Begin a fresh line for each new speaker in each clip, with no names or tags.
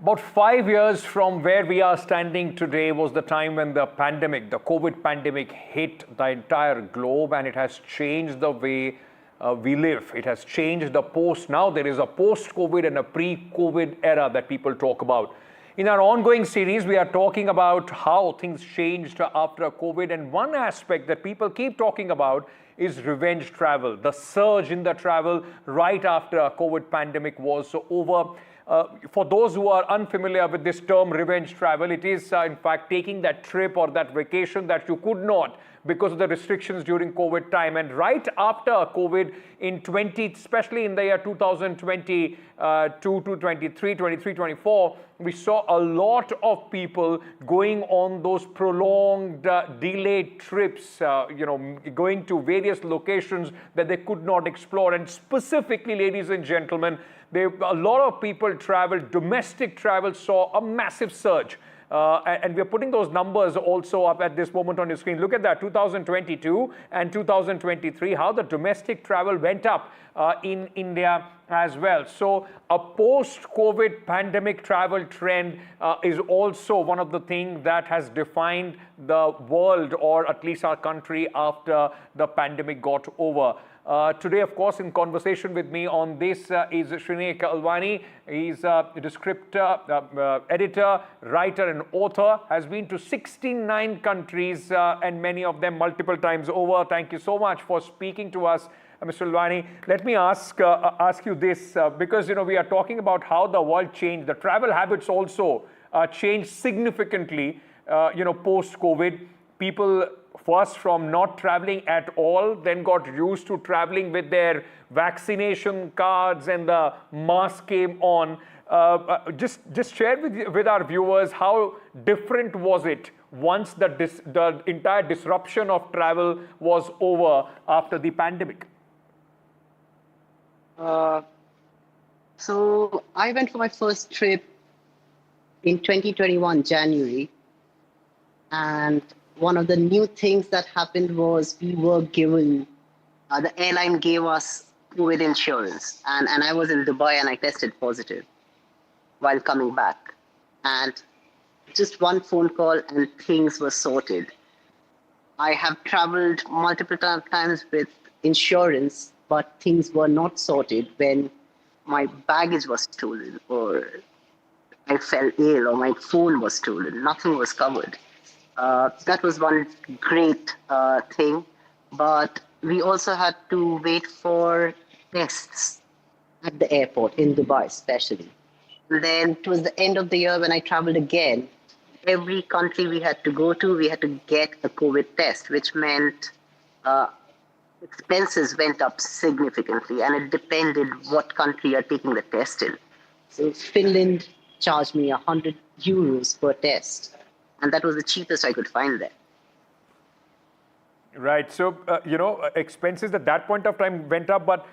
About 5 years from where we are standing today was the time when the pandemic, the COVID pandemic, hit the entire globe, and it has changed the way we live. It has changed the post. Now there is a post-COVID and a pre-COVID era that people talk about. In our ongoing series, we are talking about how things changed after COVID, and one aspect that people keep talking about is revenge travel, the surge in the travel right after a COVID pandemic was over. For those who are unfamiliar with this term revenge travel, it is in fact taking that trip or that vacation that you could not because of the restrictions during COVID time. And right after COVID in especially in the year 2022 to 23, 24, we saw a lot of people going on those prolonged, delayed trips, going to various locations that they could not explore. And specifically, ladies and gentlemen, a lot of people traveled. Domestic travel saw a massive surge. And we're putting those numbers also up at this moment on your screen. Look at that, 2022 and 2023, how the domestic travel went up in India as well. So a post-COVID pandemic travel trend is also one of the things that has defined the world, or at least our country, after the pandemic got over. Today, of course, in conversation with me on this is Shrinek Alwani. He's a descriptor, editor, writer, and author. Has been to 69 countries and many of them multiple times over. Thank you so much for speaking to us, Mr. Alwani. Let me ask you this, because we are talking about how the world changed. The travel habits also changed significantly, post-COVID. People first from not traveling at all, then got used to traveling with their vaccination cards and the mask came on. Just share with our viewers, how different was it once the entire disruption of travel was over after the pandemic?
So I went for my first trip in 2021, January, and one of the new things that happened was we were given, the airline gave us COVID insurance. And I was in Dubai and I tested positive while coming back. And just one phone call and things were sorted. I have traveled multiple times with insurance, but things were not sorted when my baggage was stolen, or I fell ill, or my phone was stolen. Nothing was covered. That was one great thing, but we also had to wait for tests at the airport in Dubai, especially. Then towards the end of the year, when I traveled again, every country we had to go to, we had to get a COVID test, which meant expenses went up significantly, and it depended what country you're taking the test in. So Finland charged me €100 per test. And that was the cheapest I could find there.
Right. So, expenses at that point of time went up. But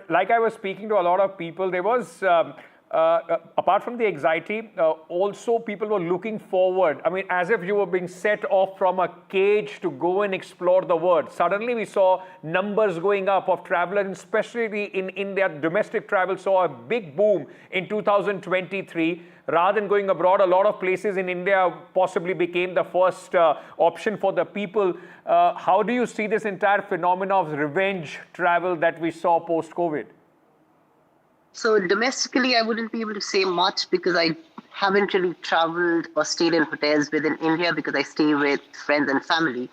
like I was speaking to a lot of people, there was, apart from the anxiety, also people were looking forward. I mean, as if you were being set off from a cage to go and explore the world. Suddenly, we saw numbers going up of travelers, especially in India. Domestic travel saw a big boom in 2023. Rather than going abroad, a lot of places in India possibly became the first option for the people. How do you see this entire phenomenon of revenge travel that we saw post-COVID?
So domestically, I wouldn't be able to say much because I haven't really traveled or stayed in hotels within India because I stay with friends and family.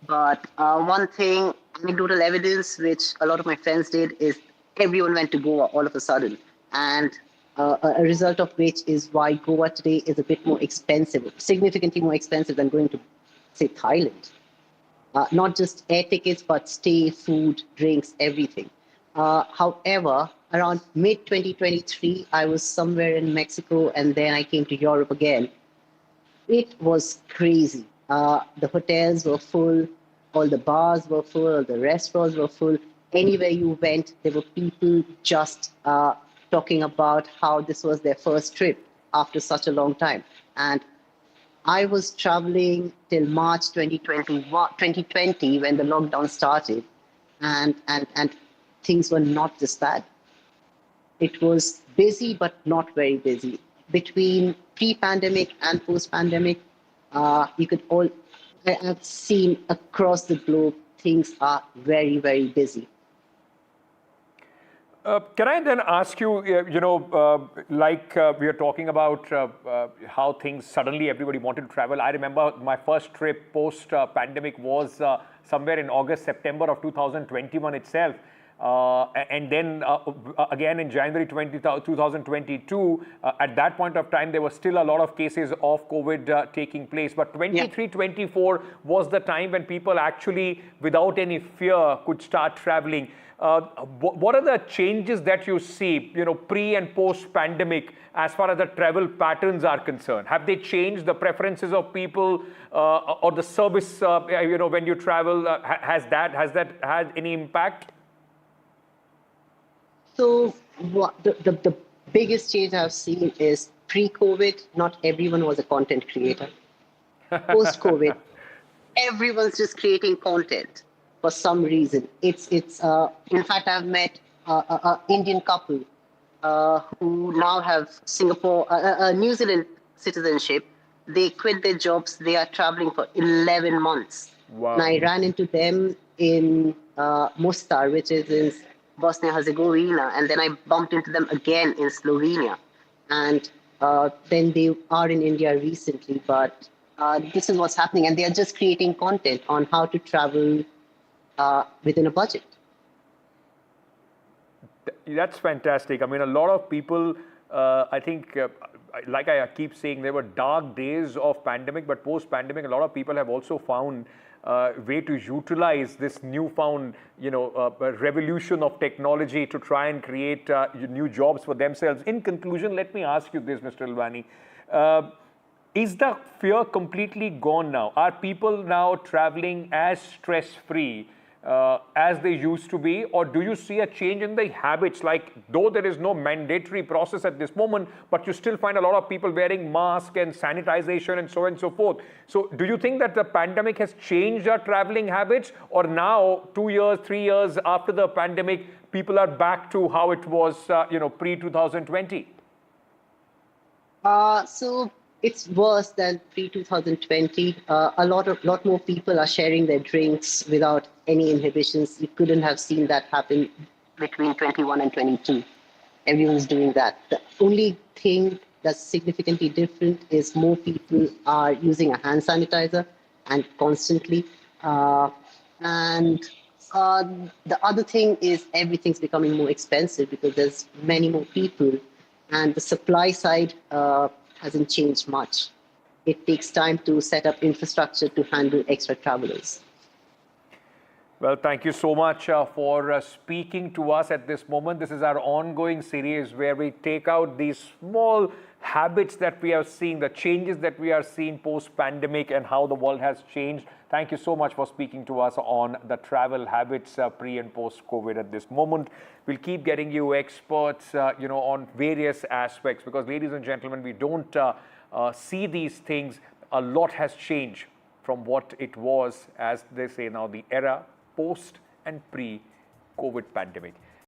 But one thing, anecdotal evidence, which a lot of my friends did, is everyone went to Goa all of a sudden. And a result of which is why Goa today is a bit more expensive, significantly more expensive than going to, say, Thailand. Not just air tickets, but stay, food, drinks, everything. However, around mid-2023, I was somewhere in Mexico, and then I came to Europe again. It was crazy. The hotels were full, all the bars were full, all the restaurants were full. Anywhere you went, there were people just talking about how this was their first trip after such a long time. And I was traveling till March 2020 when the lockdown started, and things were not this bad. It was busy, but not very busy. between pre-pandemic and post-pandemic, you could all I've seen across the globe things are very, very busy.
Can I then ask you, we are talking about how things suddenly everybody wanted to travel. I remember my first trip post-pandemic was somewhere in August, September of 2021 itself. And then again in January 2022, at that point of time, there was still a lot of cases of COVID taking place. But 23-24 was the time when people actually, without any fear, could start traveling. What are the changes that you see, pre and post pandemic, as far as the travel patterns are concerned? Have they changed the preferences of people or the service, when you travel? Has that had any impact?
So the biggest change I've seen is pre-COVID, not everyone was a content creator. Post-COVID, everyone's just creating content for some reason. It's in fact, I've met an Indian couple who now have New Zealand citizenship. They quit their jobs. They are traveling for 11 months.
Wow.
And I ran into them in Mostar, which is in Bosnia-Herzegovina, and then I bumped into them again in Slovenia. And then they are in India recently, but this is what's happening. And they are just creating content on how to travel within a budget.
That's fantastic. I mean, a lot of people, I think, like I keep saying, there were dark days of pandemic, but post-pandemic, a lot of people have also found way to utilize this newfound, revolution of technology to try and create new jobs for themselves. In conclusion, let me ask you this, Mr. Ilwani. Is the fear completely gone now? Are people now traveling as stress-free as they used to be, or do you see a change in the habits? Like, though there is no mandatory process at this moment, but you still find a lot of people wearing masks and sanitization and so on and so forth. So do you think that the pandemic has changed our traveling habits, or now 2 years, 3 years after the pandemic, people are back to how it was, pre-2020?
So it's worse than pre-2020. A lot more people are sharing their drinks without any inhibitions. You couldn't have seen that happen between 21 and 22. Everyone's doing that. The only thing that's significantly different is more people are using a hand sanitizer and constantly. And the other thing is everything's becoming more expensive because there's many more people, and the supply side hasn't changed much. It takes time to set up infrastructure to handle extra travelers.
Well, thank you so much for speaking to us at this moment. This is our ongoing series where we take out these small habits that we are seeing, the changes that we are seeing post-pandemic and how the world has changed. Thank you so much for speaking to us on the travel habits pre and post-COVID at this moment. We'll keep getting you experts, on various aspects, because, ladies and gentlemen, we don't see these things. A lot has changed from what it was, as they say now, the era post and pre-COVID pandemic.